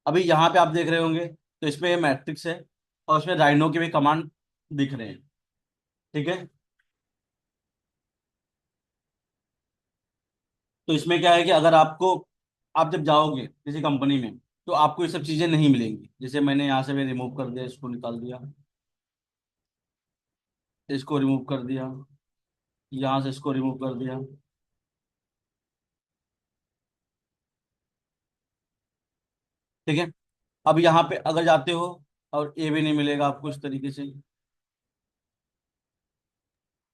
अभी यहाँ पे आप देख रहे होंगे, तो इसमें ये मैट्रिक्स है और इसमें राइनो के भी कमांड दिख रहे हैं। ठीक है। तो इसमें क्या है कि अगर आपको, आप जब जाओगे किसी कंपनी में, तो आपको ये सब चीजें नहीं मिलेंगी। जैसे मैंने यहाँ से भी रिमूव कर दिया, इसको निकाल दिया, इसको रिमूव कर दिया, यहाँ से इसको रिमूव कर दिया। ठीक है। अब यहाँ पे अगर जाते हो और ये भी नहीं मिलेगा आपको इस तरीके से,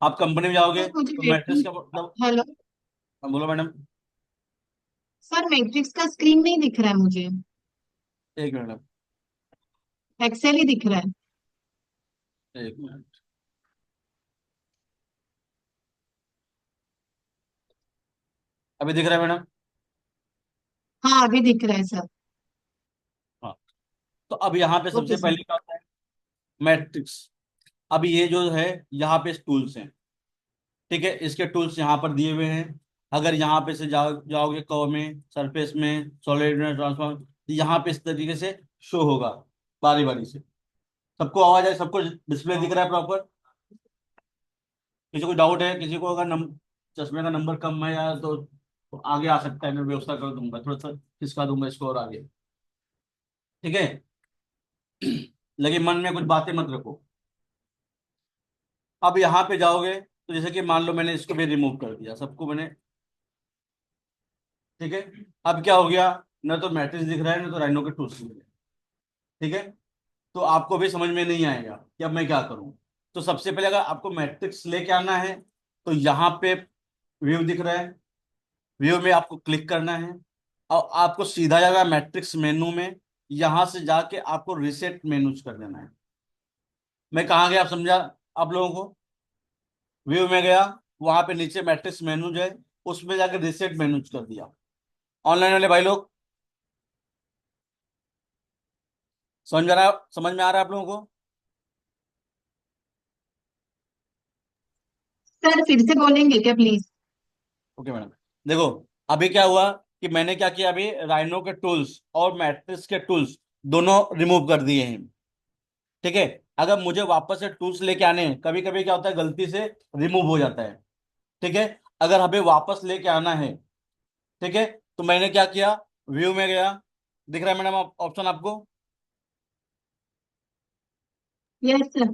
आप कंपनी में जाओगे सर मुझे तो मैट्रिक्स का मैट्रिक्स। मतलब। हेलो। हाँ, बोलो मैडम। सर मैट्रिक्स का स्क्रीन नहीं दिख रहा है मुझे। एक मिनट। एक्सेल ही दिख रहा है। एक मिनट। अभी दिख रहा है मैडम? हाँ अभी दिख रहा है सर। हाँ। तो अब यहाँ पे ओके सबसे सर। पहले क्या होता है? मैट्रिक्स। अब ये जो है, यहाँ पे टूल्स हैं। ठीक है, इसके टूल्स यहाँ पर दिए हुए हैं। अगर यहाँ पे से जाओगे कर्व में, सरफेस में, सॉलिड में, ट्रांसफॉर्म, यहाँ पे इस तरीके से शो होगा बारी बारी से। सबको आवाज है? सबको डिस्प्ले दिख रहा है प्रॉपर? किसी को डाउट है? किसी को अगर चश्मे का नंबर कम है या तो आगे आ सकता है, मैं व्यवस्था कर दूंगा, थोड़ा सा खिसका दूंगा इसको और आगे। ठीक है। लेकिन मन में कुछ बातें मत रखो। अब यहाँ पे जाओगे तो जैसे कि मान लो मैंने इसको भी रिमूव कर दिया, सबको मैंने। ठीक है। अब क्या हो गया? न तो मैट्रिक्स दिख रहा है, न तो राइनो के टूल्स दिख रहे हैं। ठीक है। तो आपको भी समझ में नहीं आएगा कि अब मैं क्या करूं। तो सबसे पहले अगर आपको मैट्रिक्स लेके आना है, तो यहाँ पे व्यू दिख रहा है, व्यू में आपको क्लिक करना है और आपको सीधा जाएगा मैट्रिक्स मेनू में। यहां से जाके आपको रिसेट मेनूज कर देना है। मैं कहाँ गया, आप समझा आप लोगों को? व्यू में गया, वहां पे नीचे मैट्रिक्स मेनू है, उसमें जाके रिसेट मेनूज कर दिया। ऑनलाइन वाले भाई लोग, समझ में आ रहा है आप लोगों को? सर फिर से बोलेंगे क्या प्लीज। Okay madam. देखो, अभी क्या हुआ कि मैंने क्या किया, अभी राइनो के टूल्स और मैट्रिक्स के टूल्स दोनों रिमूव कर दिए हैं। ठीक है। अगर मुझे वापस से टूल्स लेके आने हैं, कभी कभी क्या होता है गलती से रिमूव हो जाता है। ठीक है। अगर हमें वापस लेके आना है, ठीक है, तो मैंने क्या किया, व्यू में गया, दिख रहा है मैडम ऑप्शन आपको? Yes sir.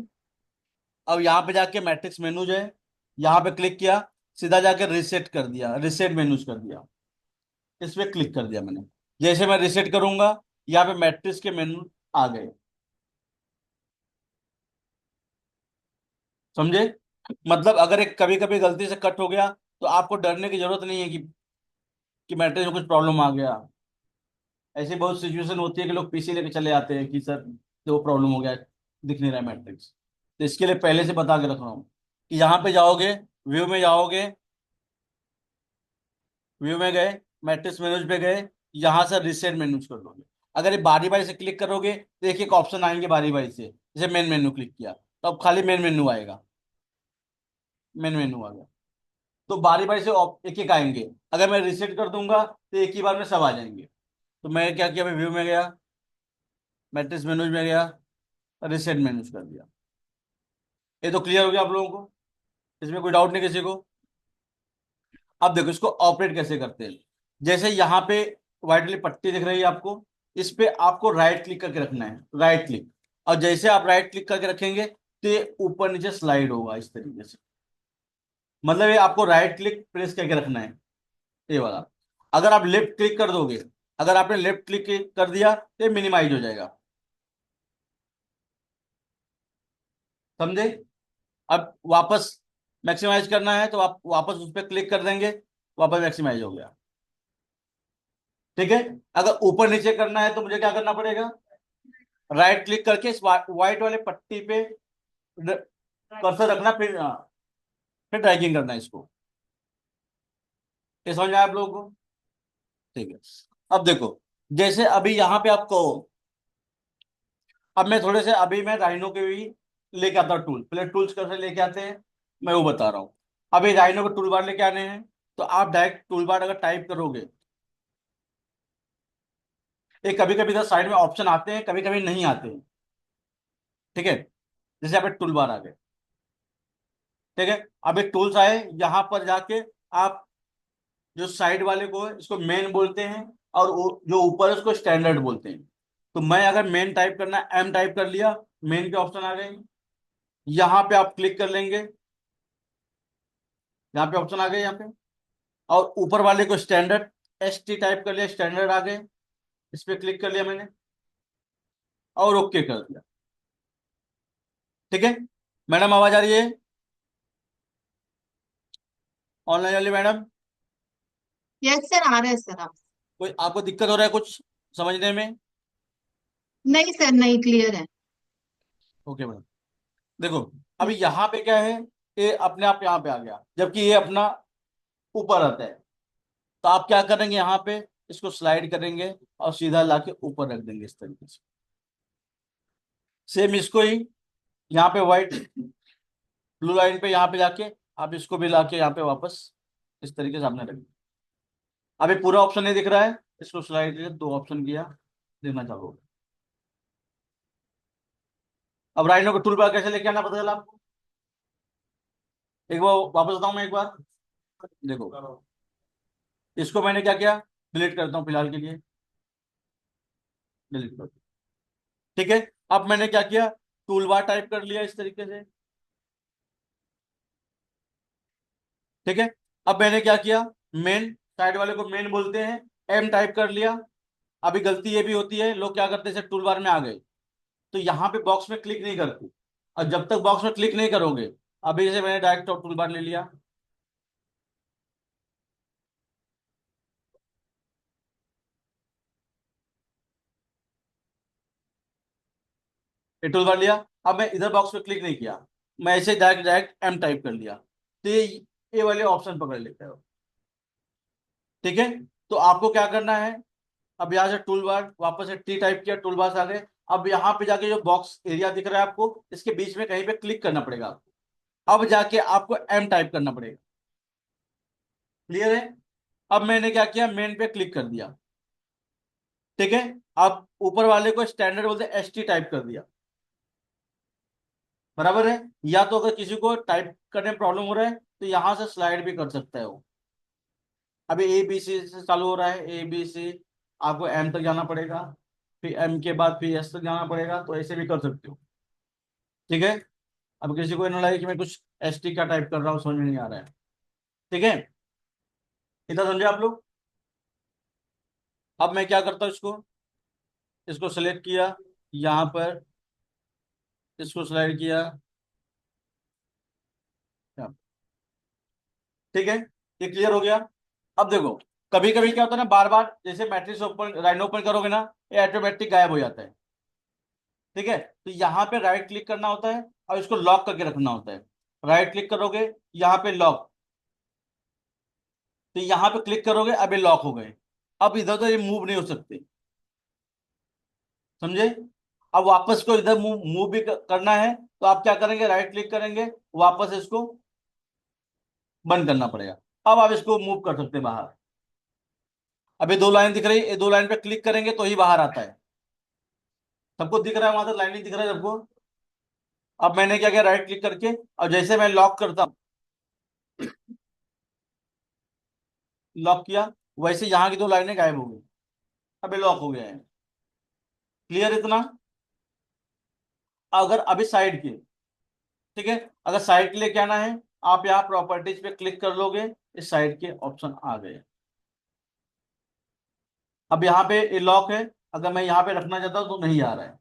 अब यहाँ पे जाके मैट्रिक्स मेनूज है, यहाँ पे क्लिक किया, सीधा जाके रिसेट कर दिया, रिसेट मेनूज कर दिया। इस पे क्लिक कर दिया मैंने। जैसे मैं रिसेट करूंगा, यहाँ पे मैट्रिक्स के मेनू आ गए। समझे? मतलब अगर एक कभी कभी गलती से कट हो गया, तो आपको डरने की जरूरत नहीं है कि मैट्रिक्स में कुछ प्रॉब्लम आ गया। ऐसी बहुत सिचुएशन होती है कि लोग पीसी लेके चले आते हैं कि सर जो प्रॉब्लम हो गया, दिख नहीं रहा है मैट्रिक्स। तो इसके लिए पहले से बता के रख रहा हूँ कि यहाँ पे जाओगे, व्यू में जाओगे, व्यू में गए, मैट्रिक्स मेनूज पे गए, यहाँ से रिसेट मेनूज कर दोगे। अगर ये बारी बारी से क्लिक करोगे तो एक एक ऑप्शन आएंगे बारी बारी से। जैसे मेन मेनू क्लिक किया, तो अब खाली मेन मेनू आएगा, मेन मेनू आ गया। तो बारी बारी से एक एक आएंगे। अगर मैं रिसेट कर दूंगा तो एक ही बार में सब आ जाएंगे। तो मैं क्या किया, मैं व्यू में गया, मैट्रिक्स मेनूज में गया, रिसेट मेनूज कर दिया। ये तो क्लियर हो गया आप लोगों को? इसमें कोई डाउट नहीं किसी को? अब देखो इसको ऑपरेट कैसे करते हैं। जैसे यहाँ पे व्हाइट वाली पट्टी दिख रही है आपको, इस पे आपको राइट क्लिक करके रखना है, राइट क्लिक। और जैसे आप राइट क्लिक करके रखेंगे तो ये ऊपर नीचे स्लाइड होगा इस तरीके से। मतलब ये आपको राइट क्लिक प्रेस करके रखना है, ये वाला। अगर आप लेफ्ट क्लिक कर दोगे, अगर आपने लेफ्ट क्लिक कर दिया तो ये मिनिमाइज हो जाएगा। समझे? अब वापस मैक्सिमाइज करना है तो आप वापस उस पर क्लिक कर देंगे, वापस मैक्सिमाइज हो गया। ठीक है। अगर ऊपर नीचे करना है तो मुझे क्या करना पड़ेगा, राइट क्लिक करके इस व्हाइट वाले पट्टी पे कर्सर रखना, फिर ड्रैगिंग करना है इसको। ये समझ में आया आप लोगों को? ठीक है। अब देखो, जैसे अभी यहाँ पे आपको, अब मैं थोड़े से, अभी मैं राइनो के भी लेके आता हूँ टूल। पहले टूल्स कैसे लेके आते हैं मैं वो बता रहा हूँ। अभी राइनो के टूल बार लेके आने हैं, तो आप डायरेक्ट टूल बार अगर टाइप करोगे, ये कभी कभी इधर साइड में ऑप्शन आते हैं, कभी कभी नहीं आते हैं। ठीक है, जैसे यहाँ पे टूल बार आ गए। ठीक है, अब एक टूल्स आए, यहाँ पर जाके आप जो साइड वाले को है, इसको मेन बोलते हैं, और जो ऊपर है उसको स्टैंडर्ड बोलते हैं। तो मैं अगर मेन टाइप करना है, एम टाइप कर लिया, मेन के ऑप्शन आ गए। यहाँ पे आप क्लिक कर लेंगे, यहाँ पे ऑप्शन आ गए यहाँ पे। और ऊपर वाले को स्टैंडर्ड, एस टी टाइप कर लिया, स्टैंडर्ड आ गए। इस पे क्लिक कर लिया मैंने और ओके कर दिया। ठीक है, मैडम आवाज आ रही है? ऑनलाइन वाली मैडम, यस सर, आ रहा है सर। आप कोई आपको दिक्कत हो रहा है कुछ समझने में? नहीं सर, नहीं, क्लियर है। Okay madam. देखो, अभी यहाँ पे क्या है, ये अपने आप यहाँ पे आ गया, जबकि ये अपना ऊपर आता है। तो आप क्या करेंगे, यहाँ पे इसको स्लाइड करेंगे और सीधा लाके ऊपर रख देंगे इस तरीके से। सेम इसको ही यहाँ पे व्हाइट ब्लू लाइन पे यहाँ पे जाके आप इसको भी लाके यहाँ पे वापस इस तरीके से आपने रख दिया। अभी पूरा ऑप्शन नहीं दिख रहा है, इसको स्लाइड करके दो ऑप्शन किया, देखना चाहोगे। अब राइनो को टूल बार कैसे लेके आना पता चला आपको? एक बार वापस बताऊं मैं एक बार, देखो। इसको मैंने क्या किया, डिलीट करता हूँ फिलहाल के लिए, डिलीट कर। ठीक है, अब मैंने क्या किया, टूल बार टाइप कर लिया इस तरीके से। ठीक है, अब मैंने क्या किया, मेन साइड वाले को मेन बोलते हैं, एम टाइप कर लिया। अभी गलती ये भी होती है, लोग क्या करते हैं, जैसे टूल बार में आ गए तो यहाँ पे बॉक्स में क्लिक नहीं करते, और जब तक बॉक्स में क्लिक नहीं करोगे, अभी जैसे मैंने डायरेक्ट टूल बार ले लिया, ये टूल बार लिया, अब मैं इधर बॉक्स में क्लिक नहीं किया, मैं ऐसे डायरेक्ट डायरेक्ट एम टाइप कर लिया, तो ये वाले ऑप्शन पकड़ लेते हो। ठीक है, तो आपको क्या करना है, अब यहाँ से टूल बार वापस से टी टाइप किया, टूल बार से आ गए। अब यहाँ पे जाके जो बॉक्स एरिया दिख रहा है आपको, इसके बीच में कहीं पे क्लिक करना पड़ेगा आपको। अब जाके आपको एम टाइप करना पड़ेगा। क्लियर है? अब मैंने क्या किया, मेन पे क्लिक कर दिया। ठीक है, अब ऊपर वाले को स्टैंडर्ड बोलते एस टी टाइप कर दिया। बराबर है? या तो अगर किसी को टाइप करने में प्रॉब्लम हो रहा है तो यहां से स्लाइड भी कर सकता है वो। अभी ए बी सी से चालू हो रहा है, ए बी सी, आपको एम तक जाना पड़ेगा, फिर एम के बाद फिर एस तक जाना पड़ेगा, तो ऐसे भी कर सकते हो। ठीक है, अब किसी को ना लगे कि मैं कुछ एस टी का टाइप कर रहा हूँ, समझ में नहीं आ रहा है। ठीक है, इतना समझे आप लोग? अब मैं क्या करता हूँ, इसको इसको सेलेक्ट किया, यहाँ पर इसको स्लाइड किया। ठीक है, ये क्लियर हो गया। अब देखो, कभी कभी क्या होता है ना, बार बार जैसे मैट्रिक्स ओपन राइनो ओपन करोगे ना, ये ऑटोमेटिक गायब हो जाता है। ठीक है, तो यहाँ पे राइट क्लिक करना होता है और इसको लॉक करके रखना होता है। राइट क्लिक करोगे, यहाँ पे लॉक, तो यहाँ पे क्लिक करोगे, अब ये लॉक हो गए। अब इधर तो ये मूव नहीं हो सकते, समझे? अब वापस को इधर मूव मूव भी करना है, तो आप क्या करेंगे, राइट क्लिक करेंगे, वापस इसको बंद करना पड़ेगा। अब आप इसको मूव कर सकते हैं बाहर। अब ये दो लाइन दिख रही है, ये दो लाइन पे क्लिक करेंगे तो ही बाहर आता है। सबको दिख रहा है, वहां तक लाइन नहीं दिख रहा है सबको? अब मैंने क्या किया, राइट क्लिक करके, और जैसे मैं लॉक करता हूं, लॉक किया, वैसे यहाँ की दो लाइनें गायब हो गई। अब ये लॉक हो गया है। क्लियर इतना? अगर अभी साइड की, ठीक है, अगर साइड के लिए क्या ना है, आप यहाँ प्रॉपर्टीज पे क्लिक कर लोगे, इस साइड के ऑप्शन आ गए। अब यहाँ पे ये लॉक है, अगर मैं यहाँ पे रखना चाहता हूँ तो नहीं आ रहा है।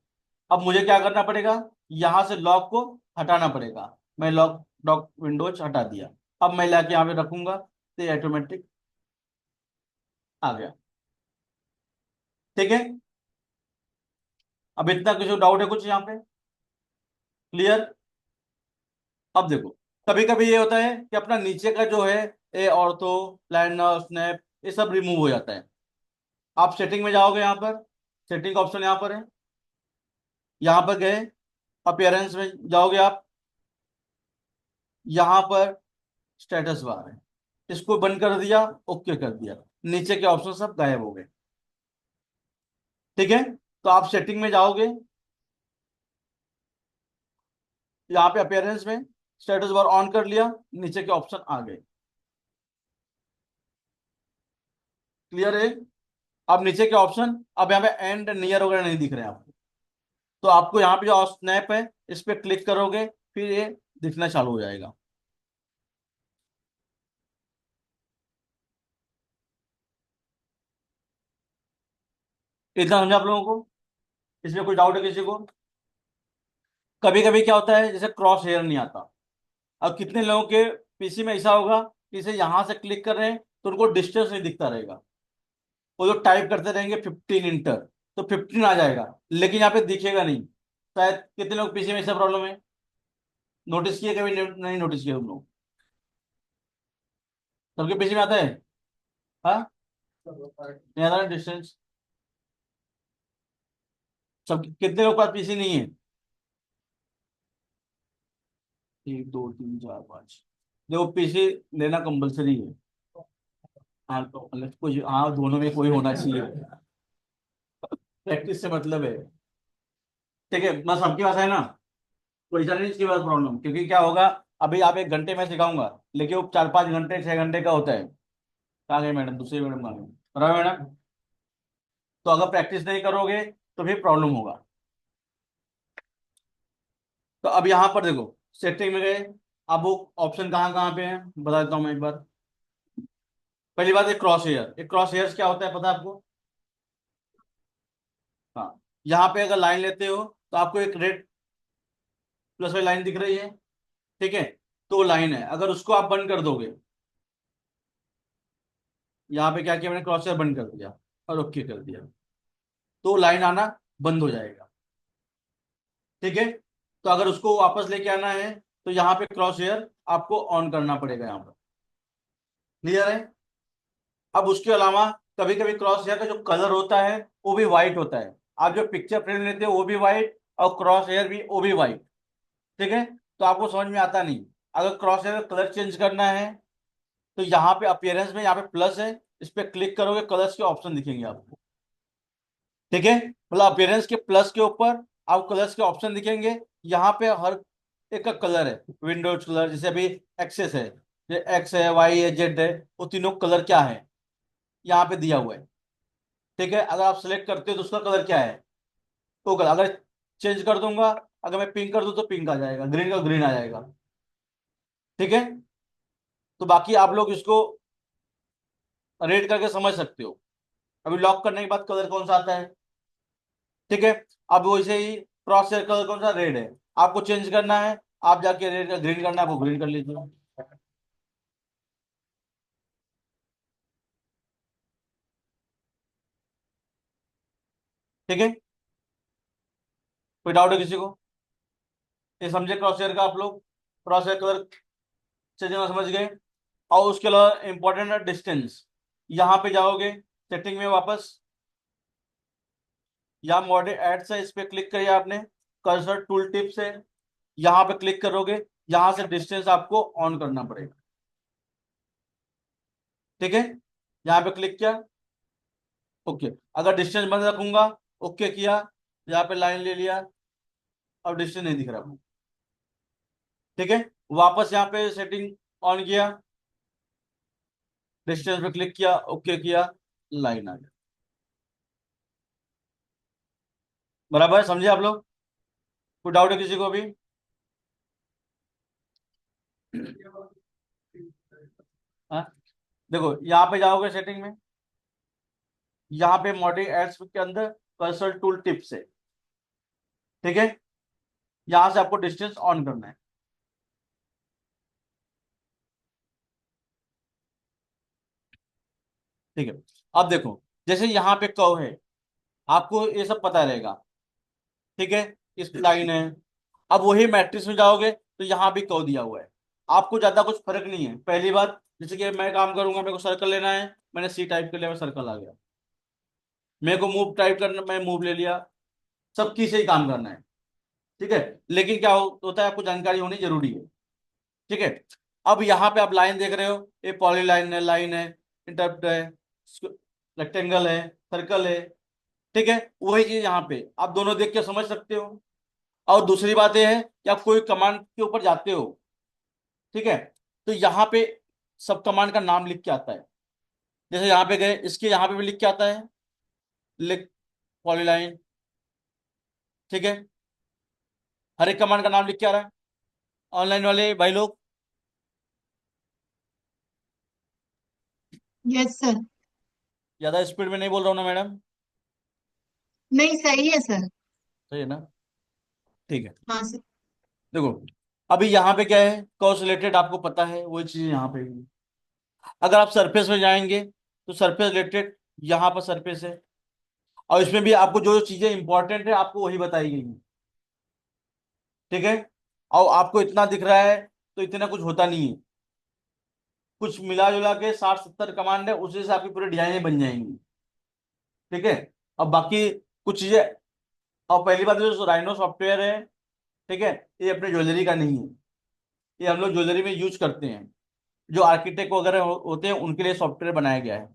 अब मुझे क्या करना पड़ेगा, यहाँ से लॉक को हटाना पड़ेगा। मैं लॉक लॉक विंडोज हटा दिया, अब मैं लाके यहाँ पे रखूंगा तो ये ऑटोमेटिक आ गया। ठीक है, अब इतना कुछ डाउट है कुछ यहाँ पे? क्लियर? अब देखो, कभी कभी ये होता है कि अपना नीचे का जो है, ये ऑर्थो, प्लानर, स्नैप, ये सब रिमूव हो जाता है। आप सेटिंग में जाओगे, यहाँ पर सेटिंग का ऑप्शन यहाँ पर है, यहाँ पर गए, अपीयरेंस में जाओगे आप, यहाँ पर स्टेटस बार है, इसको बंद कर दिया, ओके कर दिया, नीचे के ऑप्शन सब गायब हो गए। ठीक है, तो आप सेटिंग में जाओगे, यहाँ पे अपियरेंस में स्टेटस बार ऑन कर लिया, नीचे के ऑप्शन आ गए। क्लियर है? अब नीचे के ऑप्शन, अब यहाँ पे एंड नियर वगैरह नहीं दिख रहे हैं आपको, तो आपको यहाँ पे जो स्नैप है इस पे क्लिक करोगे, फिर ये दिखना चालू हो जाएगा। इतना समझा आप लोगों को? इसमें कोई डाउट है किसी को? कभी कभी क्या होता है, जैसे क्रॉस हेयर नहीं आता। अब कितने लोगों के पीसी में ऐसा होगा कि इसे यहां से क्लिक कर रहे हैं तो उनको डिस्टेंस नहीं दिखता रहेगा, वो जो टाइप करते रहेंगे 15 इंटर, तो 15 आ जाएगा, लेकिन यहाँ पे दिखेगा नहीं। शायद कितने लोग पीसी में ऐसा प्रॉब्लम है, नोटिस किए कभी? नहीं नोटिस किया तुम लोग? सबके पीसी में आता है? हाँ, नहीं आता डिस्टेंस? सब कितने लोग के पास पीसी नहीं है? 1 2 3 4 5। देखो पीसी लेना कंपलसरी है। हाँ तो मतलब कुछ, हाँ दोनों में कोई होना चाहिए, प्रैक्टिस से मतलब है। ठीक है, मैं सबके पास है ना, कोई ऐसा नहीं इसके पास प्रॉब्लम, क्योंकि क्या होगा, अभी आप 1 घंटे में सिखाऊंगा, लेकिन वो 4 5 घंटे 6 घंटे का होता है। कहाँ गए मैडम? दूसरी मैडम आ गई, बराबर मैडम? तो अगर प्रैक्टिस नहीं करोगे तो फिर प्रॉब्लम होगा। तो अब यहाँ पर देखो, सेटिंग में गए, अब वो ऑप्शन कहाँ कहाँ पे है बता देता हूँ मैं एक बार। पहली बात, एक क्रॉस हेयर, एक क्रॉस हेयर्स क्या होता है पता है आपको? हाँ, यहाँ पे अगर लाइन लेते हो तो आपको एक रेड प्लस वाली लाइन दिख रही है, ठीक है? तो लाइन है, अगर उसको आप बंद कर दोगे, यहाँ पे क्या किया मैंने, क्रॉस हेयर बंद कर दिया और ओके कर दिया, तो लाइन आना बंद हो जाएगा। ठीक है, तो अगर उसको वापस लेके आना है तो यहाँ पे क्रॉस हेयर आपको ऑन करना पड़ेगा यहाँ पर। क्लियर है? अब उसके अलावा कभी कभी क्रॉस हेयर का जो कलर होता है वो भी व्हाइट होता है। आप जो पिक्चर प्रिंट लेते हो वो भी व्हाइट, और क्रॉस हेयर भी वो भी व्हाइट। ठीक है, तो आपको समझ में आता नहीं। अगर क्रॉस हेयर का कलर चेंज करना है तो यहाँ पे अपियरेंस में यहाँ पे प्लस है, इस पे क्लिक करोगे, कलर्स के ऑप्शन दिखेंगे आपको। ठीक है, मतलब अपियरेंस के प्लस के ऊपर आपको कलर्स के ऑप्शन दिखेंगे। यहाँ पे हर एक का कलर है, विंडोज कलर, जैसे अभी एक्सेस है, ये एक्स है, वाई है, जेड है, वो तीनों कलर क्या है यहाँ पे दिया हुआ है। ठीक है, अगर आप सिलेक्ट करते हो तो उसका कलर क्या है, वो कलर। अगर चेंज कर दूंगा, अगर मैं पिंक कर दूं तो पिंक आ जाएगा, ग्रीन का ग्रीन आ जाएगा। ठीक है, तो बाकी आप लोग इसको रेड करके समझ सकते हो। अभी लॉक करने के बाद कलर कौन सा आता है। ठीक है, अब वैसे ही क्रॉस हेयर कलर कौन सा, रेड है। आपको चेंज करना है, आप जाके रेड का ग्रीन करना है, आपको ग्रीन कर लीजिए। ठीक है, कोई डाउट है किसी को? ये समझे क्रॉस हेयर का आप लोग? क्रॉस हेयर कलर चेंज करना समझ गए? और उसके अलावा इंपॉर्टेंट है डिस्टेंस। यहाँ पे जाओगे सेटिंग में वापस, यहाँ मॉडल एड्स है, इस पे क्लिक करिए आपने, कर्सर टूल टिप से यहाँ पे क्लिक करोगे, यहाँ से डिस्टेंस आपको ऑन करना पड़ेगा। ठीक है, यहाँ पे क्लिक किया, ओके। अगर डिस्टेंस बंद रखूंगा, ओके किया, यहाँ पे लाइन ले लिया, अब डिस्टेंस नहीं दिख रहा। ठीक है, वापस यहाँ पे सेटिंग ऑन किया, डिस्टेंस पे क्लिक किया, ओके किया, लाइन आ गया। बराबर है? समझे आप लोग? कोई डाउट है किसी को भी? हाँ, देखो यहाँ पे जाओगे सेटिंग में, यहाँ पे मॉडल एड्स के अंदर कर्सर टूल टिप्स है। ठीक है, यहाँ से आपको डिस्टेंस ऑन करना है। ठीक है, अब देखो, जैसे यहाँ पे कर्व है, आपको ये सब पता रहेगा। ठीक है, इस लाइन है। अब वही मैट्रिक्स में जाओगे तो यहाँ भी कर्व दिया हुआ है, आपको ज्यादा कुछ फर्क नहीं है। पहली बात, जैसे कि मैं काम करूंगा, मेरे को सर्कल लेना है, मैंने सी टाइप कर लिया, मैं सर्कल आ गया। मेरे को मूव टाइप करना, मैं मूव ले लिया। सब की से ही काम करना है। ठीक है, लेकिन क्या होता है, आपको जानकारी होनी जरूरी है। ठीक है, अब यहाँ पे आप लाइन देख रहे हो, ये पॉली लाइन है, इंटरप्ट है, रेक्टेंगल है, सर्कल है, ठीक है, वही चीज यहाँ पे आप दोनों देख के समझ सकते हो। और दूसरी बात यह है कि आप कोई कमांड के ऊपर जाते हो, ठीक है, तो यहाँ पे सब कमांड का नाम लिख के आता है। जैसे यहाँ पे गए, इसके यहाँ पे भी लिख के आता है, लिख पॉलीलाइन, ठीक है, हर एक कमांड का नाम लिख के आ रहा है। ऑनलाइन वाले भाई लोग, यस सर। ज्यादा स्पीड में नहीं बोल रहा हूँ ना मैडम? नहीं, सही है सर। सही है ना? ठीक है। हाँ सर। देखो, अभी यहाँ पे क्या है, कॉज रिलेटेड आपको पता है, वही चीज यहाँ पे भी। अगर आप सरफेस में जाएंगे तो सरफेस रिलेटेड यहाँ पर सरफेस है, और इसमें भी आपको जो जो चीजें इंपॉर्टेंट है आपको वही बताई गई है, ठीक है। और आपको इतना दिख रहा है तो इतना कुछ होता नहीं है, कुछ मिला जुला के 60-70 कमांड है, उसी से आपकी पूरी डिजाइनें बन जाएंगी, ठीक है। अब बाकी कुछ चीजें, और पहली बात जो राइनो सॉफ्टवेयर है, ठीक है, ये अपने ज्वेलरी का नहीं है, ये हम लोग ज्वेलरी में यूज करते हैं। जो आर्किटेक्ट वगैरह होते हैं उनके लिए सॉफ्टवेयर बनाया गया है,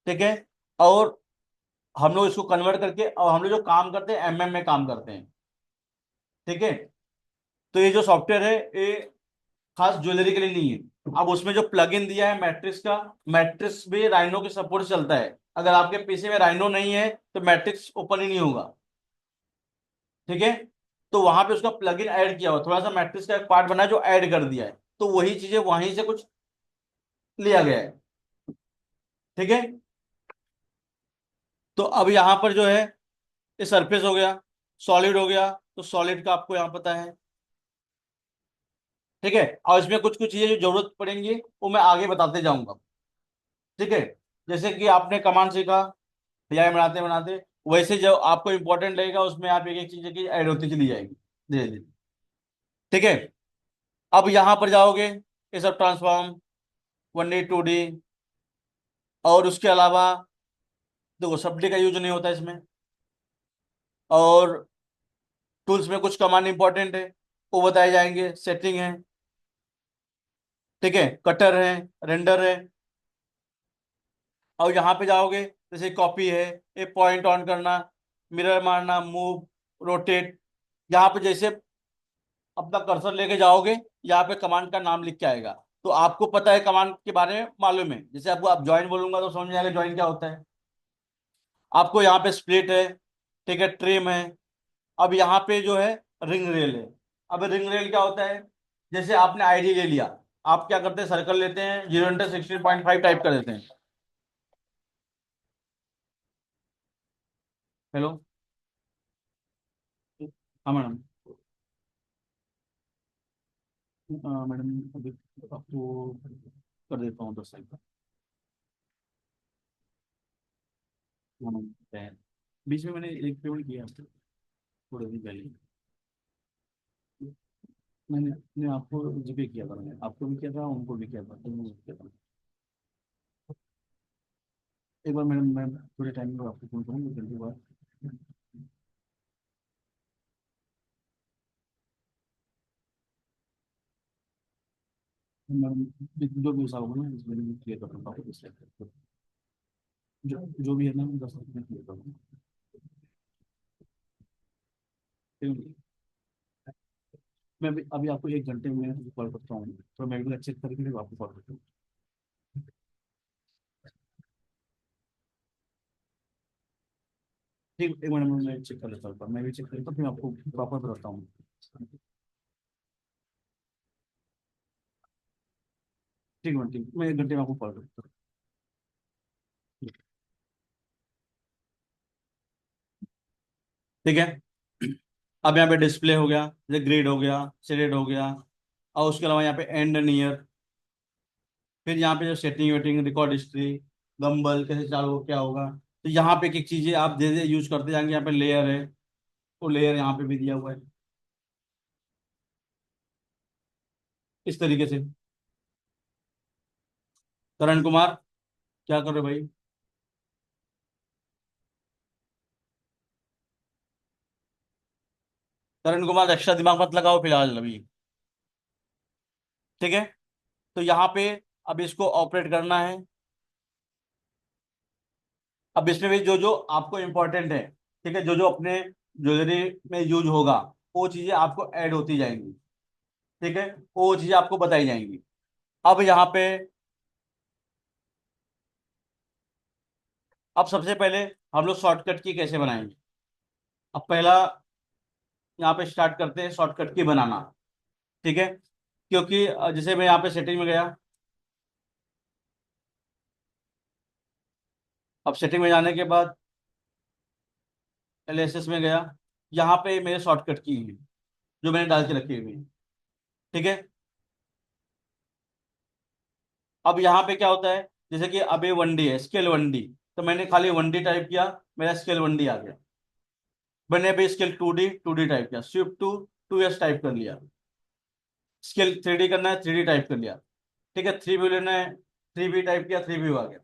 ठीक है। और हम लोग इसको कन्वर्ट करके, और हम लोग जो काम करते हैं एमएम में काम करते हैं, ठीक है। तो ये जो सॉफ्टवेयर है ये खास ज्वेलरी के लिए नहीं है। अब उसमें जो प्लगइन दिया है मैट्रिक्स का, मैट्रिक्स भी राइनो के सपोर्ट से चलता है। अगर आपके पीसी में राइनो नहीं है तो मैट्रिक्स ओपन ही नहीं होगा, ठीक है। तो वहां पे उसका प्लगइन ऐड किया हुआ, थोड़ा सा मैट्रिक्स का एक पार्ट बना है जो ऐड कर दिया है, तो वही चीजें वहीं से कुछ लिया गया है, ठीक है। तो अब यहाँ पर जो है, ये सरफेस हो गया, सॉलिड हो गया, तो सॉलिड का आपको यहाँ पता है, ठीक है। और इसमें कुछ कुछ चीजें जो जरूरत पड़ेंगी वो मैं आगे बताते जाऊंगा, ठीक है। जैसे कि आपने कमांड सीखा डिजाइन बनाते बनाते, वैसे जो आपको इंपॉर्टेंट लगेगा उसमें आप एक एक चीज की ऐड होती चली जाएगी धीरे धीरे, ठीक है। अब यहाँ पर जाओगे, ये सब ट्रांसफॉर्म, 1D 2D, और उसके अलावा देखो सब्डी का यूज नहीं होता इसमें। और टूल्स में कुछ कमांड इंपॉर्टेंट है वो बताए जाएंगे, सेटिंग है, ठीक है, कटर है, रेंडर है। और यहाँ पे जाओगे, जैसे कॉपी है, ये पॉइंट ऑन करना, मिरर मारना, मूव, रोटेट, यहाँ पे जैसे अपना कर्सर लेके जाओगे, यहाँ पे कमांड का नाम लिख के आएगा। तो आपको पता है कमांड के बारे में मालूम है, जैसे आपको आप ज्वाइन बोलूंगा तो समझ में आएगा ज्वाइन क्या होता है। आपको यहाँ पे स्प्लिट है, ठीक है, ट्रिम है। अब यहाँ पे जो है रिंग रेल है। अब रिंग रेल क्या होता है, जैसे आपने आईडी ले लिया, आप क्या करते हैं, सर्कल लेते हैं, 0 × 16.5 टाइप कर देते हैं। हेलो, हाँ मैडम। मैडम अभी आपको कर देता हूँ 10 साल का। हाँ, है। बीच में मैंने एक पेमेंट किया आपको थोड़े दिन पहले। मैंने आपको जीपे किया था, मैंने आपको भी किया था, उनको भी किया था, दोनों को किया था। एक बार मैडम मैं थोड़े टाइम में आपको फोन करूँगी जल्दी बात। मैडम जो भी हिसाब होगा ना इसमें भी क्लियर कर दूँगा आपको, इसलिए जो भी है ना 10 मिनट में क्लियर कर दूँगा। ठीक है? मैं अभी आपको 1 घंटे में कॉल करता हूँ, तो मैं भी चेक करके फिर आपको कॉल करता हूँ। ठीक, एक मिनट में मैं चेक कर लेता हूँ, मैं भी चेक कर लेता हूँ, फिर आपको प्रॉपर बताता हूँ। ठीक है, ठीक, मैं 1 घंटे में आपको कॉल करता हूँ। ठीक है। अब यहाँ पे डिस्प्ले हो गया, जैसे ग्रिड हो गया, शेडेड हो गया, और उसके अलावा यहाँ पे एंड नियर। फिर यहाँ पे जो सेटिंग वेटिंग, रिकॉर्ड हिस्ट्री, गम्बल कैसे चालू हो, क्या होगा, तो यहाँ पे एक एक चीजें आप धीरे धीरे यूज करते जाएंगे। यहाँ पे लेयर है, वो लेयर यहाँ पे भी दिया हुआ है इस तरीके से। करण कुमार, क्या कर रहे हो भाई? करण कुमार, एक्स्ट्रा दिमाग मत लगाओ फिलहाल अभी, ठीक है। तो यहाँ पे अब इसको ऑपरेट करना है, अब इसमें भी जो जो आपको इम्पोर्टेंट है, ठीक है, जो जो अपने ज्वेलरी में यूज होगा, वो चीजें आपको ऐड होती जाएंगी। ठीक है, वो चीजें आपको बताई जाएंगी। अब यहाँ पे, अब सबसे पहले हम लोग शॉर्टकट की कैसे बनाएंगे। अब पहला यहाँ पे स्टार्ट करते हैं शॉर्टकट की बनाना। ठीक है, क्योंकि जैसे मैं यहाँ पे सेटिंग में गया। अब सेटिंग में जाने के बाद एलएसएस में गया। यहाँ पे मेरे शॉर्टकट की है जो मैंने डाल के रखी हुई है। ठीक है, अब यहाँ पे क्या होता है, जैसे कि अभी 1D है, स्केल 1D, तो मैंने खाली 1D टाइप किया, मेरा स्केल 1D आ गया। मैंने अभी स्केल 2D टाइप किया, स्विफ्ट टू 2S टाइप कर लिया। स्केल 3D करना है, 3D टाइप कर लिया। ठीक है, 3 व्यू लेना है, 3B टाइप किया, 3 व्यू आ गया।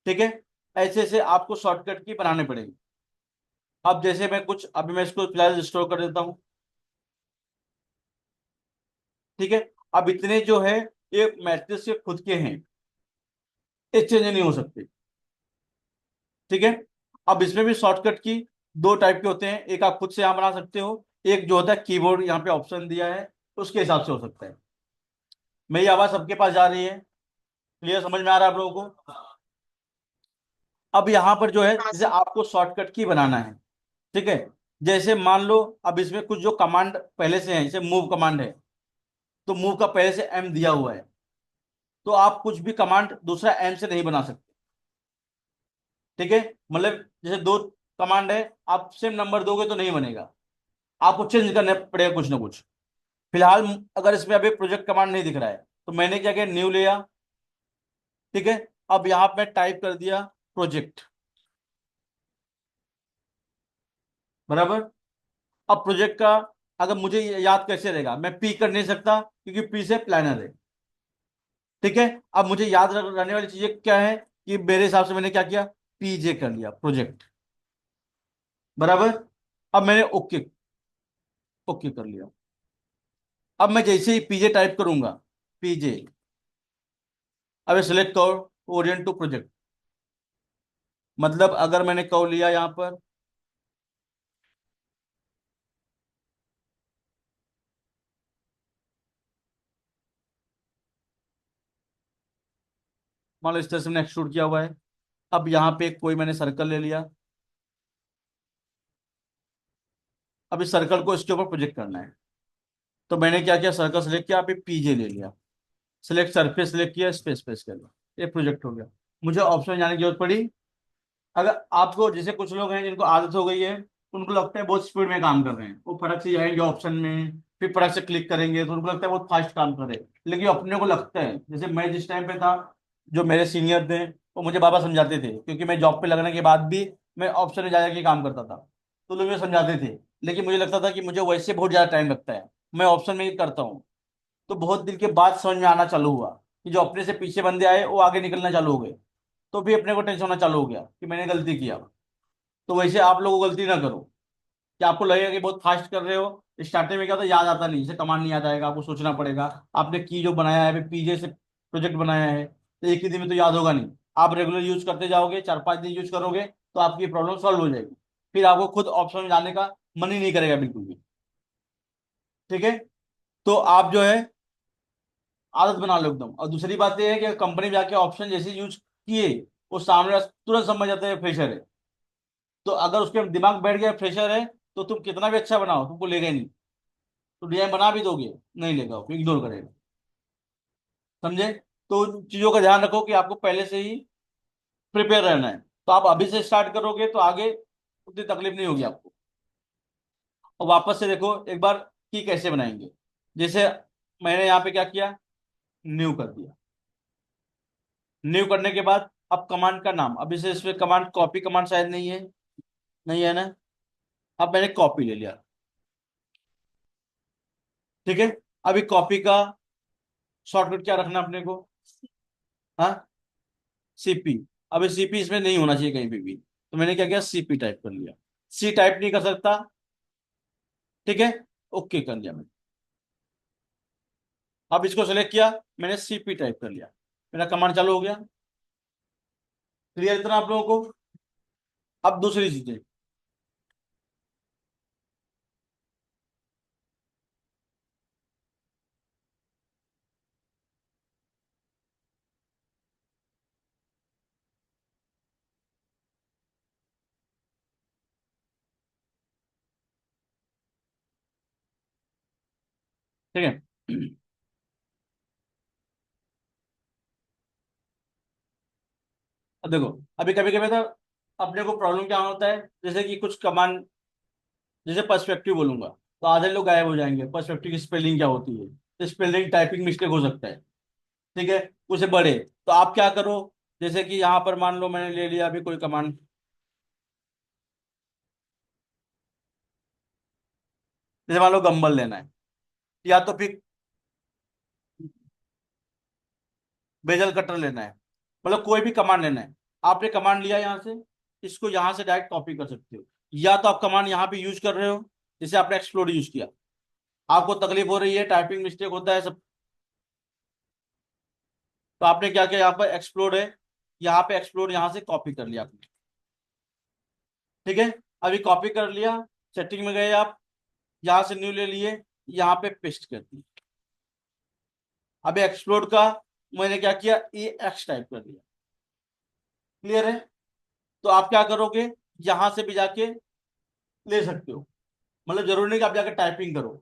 ठीक है, ऐसे ऐसे आपको शॉर्टकट की बनाने पड़ेंगे। अब जैसे मैं कुछ, अभी मैं इसको फिलहाल स्टोर कर देता हूँ। ठीक है, अब इतने जो है ये मैट्रिक्स के खुद के हैं, ये चेंज नहीं हो सकते। ठीक है, अब इसमें भी शॉर्टकट की दो टाइप के होते हैं, एक आप खुद से यहाँ बना सकते हो, एक जो होता है कीबोर्ड यहाँ पे ऑप्शन दिया है उसके हिसाब से हो सकता है। मेरी आवाज सबके पास जा रही है? क्लियर, समझ में आ रहा है आप लोगों को? अब यहाँ पर जो है हाँ जैसे सर। आपको शॉर्टकट की बनाना है। ठीक है, जैसे मान लो अब इसमें कुछ जो कमांड पहले से है, जैसे मूव कमांड है, तो मूव का पहले से एम दिया हुआ है, तो आप कुछ भी कमांड दूसरा एम से नहीं बना सकते। ठीक है, मतलब जैसे दो कमांड है, आप सेम नंबर दोगे तो नहीं बनेगा, आपको चेंज करना पड़ेगा कुछ ना कुछ। फिलहाल अगर इसमें अभी प्रोजेक्ट कमांड नहीं दिख रहा है, तो मैंने क्या किया, न्यू लिया। ठीक है, अब यहां पे टाइप कर दिया प्रोजेक्ट, बराबर। अब प्रोजेक्ट का अगर मुझे ये याद कैसे रहेगा, मैं पी कर नहीं सकता क्योंकि पी से प्लानर है। ठीक है, अब मुझे याद रहने वाली चीजें क्या है, कि मेरे हिसाब से मैंने क्या किया, पीजे कर लिया प्रोजेक्ट, बराबर। अब मैंने ओके, ओके कर लिया। अब मैं जैसे ही पीजे टाइप करूंगा, पीजे, अब सिलेक्ट करो ओरिएंट टू प्रोजेक्ट, मतलब अगर मैंने कव लिया यहां पर, मान लो इस तरह से मैंने एक्सट्रूड किया हुआ है। अब यहाँ पे कोई मैंने सर्कल ले लिया, अब इस सर्कल को इसके ऊपर प्रोजेक्ट करना है, तो मैंने क्या किया, सर्कल सेलेक्ट किया, पे पीजे ले लिया, सिलेक्ट सरफेस सेलेक्ट किया, स्पेस स्पेस कर लिया, ये प्रोजेक्ट हो गया। मुझे ऑप्शन जाने की जरूरत पड़ी। अगर आपको, जैसे कुछ लोग हैं जिनको आदत हो गई है, उनको लगता है बहुत स्पीड में काम कर रहे हैं, वो फटक से जाएंगे ऑप्शन में, फिर फटक से क्लिक करेंगे तो उनको लगता है बहुत फास्ट काम कर रहे हैं। लेकिन अपने को लगता है, जैसे मैं जिस टाइम पे था, जो मेरे सीनियर थे वो मुझे बाबा समझाते थे, क्योंकि मैं जॉब पे लगने के बाद भी मैं ऑप्शन में जा जाके काम करता था, तो लोग मुझे समझाते थे। लेकिन मुझे लगता था कि मुझे वैसे बहुत ज़्यादा टाइम लगता है, मैं ऑप्शन में ही करता हूँ। तो बहुत दिन के बाद समझ में आना चालू हुआ कि जो अपने से पीछे बंदे आए वो आगे निकलना चालू हो गए, तो भी अपने को टेंशन होना चालू हो गया कि मैंने गलती किया। तो वैसे आप लोगों को गलती ना करो, कि आपको लगेगा कि बहुत फास्ट कर रहे हो, स्टार्टिंग में क्या होता है, याद आता नहीं, जैसे कमांड नहीं याद आएगा, आपको सोचना पड़ेगा। आपने की जो बनाया है, पीजे से प्रोजेक्ट बनाया है, तो एक ही दिन में तो याद होगा नहीं। आप रेगुलर यूज करते जाओगे, 4-5 दिन यूज करोगे, तो आपकी प्रॉब्लम सॉल्व हो जाएगी। फिर आपको खुद ऑप्शन में जाने का मन ही नहीं करेगा बिल्कुल भी। ठीक है, तो आप जो है आदत बना लो एकदम। और दूसरी बात यह है कि कंपनी में जाके ऑप्शन जैसे यूज किए, वो सामने वाला तुरंत समझ जाता है फ्रेशर है, तो अगर उसके दिमाग बैठ गया फ्रेशर है, तो तुम कितना भी अच्छा बनाओ तुमको लेगा ही नहीं। तो डिजाइन बना भी दोगे, नहीं लेगा, वो इग्नोर करेगा। समझे? तो उन चीजों का ध्यान रखो कि आपको पहले से ही प्रिपेयर रहना है, तो आप अभी से स्टार्ट करोगे तो आगे उतनी तकलीफ नहीं होगी आपको। और वापस से देखो एक बार की कैसे बनाएंगे। जैसे मैंने यहाँ पे क्या किया, न्यू कर दिया। न्यू करने के बाद अब कमांड का नाम, अभी से इसमें कमांड कॉपी कमांड शायद नहीं है, नहीं है ना। अब मैंने कॉपी ले लिया। ठीक है, अभी कॉपी का शॉर्टकट क्या रखना अपने को, हाँ, सीपी। अब सीपी इसमें नहीं होना चाहिए कहीं पे भी, तो मैंने क्या किया, सीपी टाइप कर लिया। सी टाइप नहीं कर सकता। ठीक है, ओके कर लिया मैंने। अब इसको सेलेक्ट किया, मैंने सीपी टाइप कर लिया, मेरा कमांड चालू हो गया। क्लियर इतना आप लोगों को? अब दूसरी चीजें, ठीक है। अब देखो, अभी कभी कभी तो अपने को प्रॉब्लम क्या होता है, जैसे कि कुछ कमांड, जैसे पर्सपेक्टिव बोलूंगा तो आधे लोग गायब हो जाएंगे, पर्सपेक्टिव की स्पेलिंग क्या होती है, तो स्पेलिंग टाइपिंग मिस्टेक हो सकता है। ठीक है, उसे बढ़े तो आप क्या करो, जैसे कि यहाँ पर मान लो मैंने ले लिया अभी कोई कमांड, जैसे मान लो गंबल लेना है, या तो फिर बेजल कटर लेना है, मतलब कोई भी कमांड लेना है। आपने कमांड लिया यहाँ से, इसको यहाँ से डायरेक्ट कॉपी कर सकते हो, या तो आप कमांड यहाँ पे यूज कर रहे हो, जैसे आपने एक्सप्लोड यूज किया, आपको तकलीफ हो रही है, टाइपिंग मिस्टेक होता है सब, तो आपने क्या किया, यहाँ पर एक्सप्लोड है, यहाँ पे एक्सप्लोड यहाँ से कॉपी कर लिया आपने। ठीक है, अभी कॉपी कर लिया, सेटिंग में गए आप, यहाँ से न्यू ले लिए, यहाँ पे पेस्ट कर दिया। अभी एक्सप्लोड का मैंने क्या किया, ए एक्स टाइप कर दिया। क्लियर है? तो आप क्या करोगे, यहां से भी जाके ले सकते हो, मतलब जरूरी नहीं कि आप जाके टाइपिंग करो,